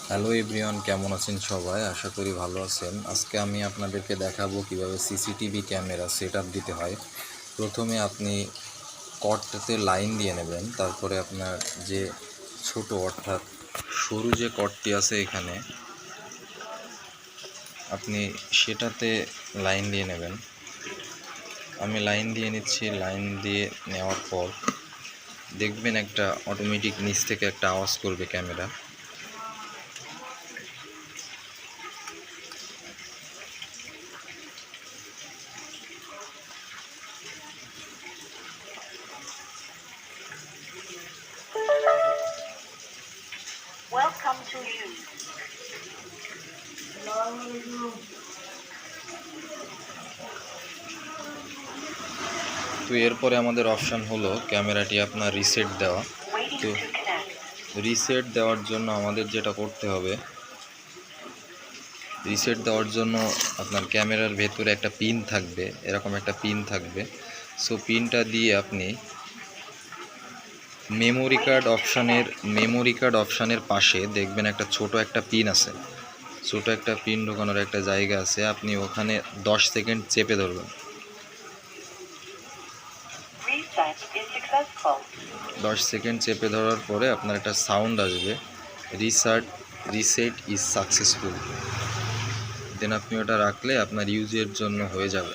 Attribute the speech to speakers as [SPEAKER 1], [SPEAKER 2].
[SPEAKER 1] Hello everyone, কেমন আছেন সবাই? আশা করি ভালো আছেন। আজকে আমি আপনাদেরকে দেখাবো কিভাবে সিসিটিভি ক্যামেরা সেট আপ দিতে হয়। প্রথমে আপনি কর্ডটাতে লাইন দিয়ে নেবেন, তারপরে আপনার যে ছোট অর্থাৎ সরু যে কর্ডটি আছে এখানে আপনি সেটাতে লাইন দিয়ে নেবেন। আমি লাইন দিয়ে নিচ্ছি। লাইন দিয়ে নেওয়ার পর দেখবেন একটা অটোমেটিক নিচ থেকে একটা আওয়াজ করবে ক্যামেরা।
[SPEAKER 2] Welcome to you.
[SPEAKER 1] তো এরপরে আমাদের অপশান হলো ক্যামেরাটি আপনার রিসেট দেওয়া।
[SPEAKER 2] Waiting
[SPEAKER 1] তো
[SPEAKER 2] to connect.
[SPEAKER 1] রিসেট দেওয়ার জন্য আমাদের যেটা করতে হবে, রিসেট দেওয়ার জন্য আপনার ক্যামেরার ভেতরে একটা পিন থাকবে, এরকম একটা পিন থাকবে। সো পিনটা দিয়ে আপনি মেমোরি কার্ড অপশানের পাশে দেখবেন একটা ছোট একটা পিন আছে, ছোট একটা পিন ঢোকানোর একটা জায়গা আছে। আপনি ওখানে 10 সেকেন্ড চেপে ধরবেন।
[SPEAKER 2] Reset is successful.
[SPEAKER 1] 10 সেকেন্ড চেপে ধরার পরে আপনার একটা সাউন্ড আসবে, রিসেট ইজ সাকসেসফুল। দেন আপনি ওটা রাখলে আপনার ইউজের জন্য হয়ে যাবে।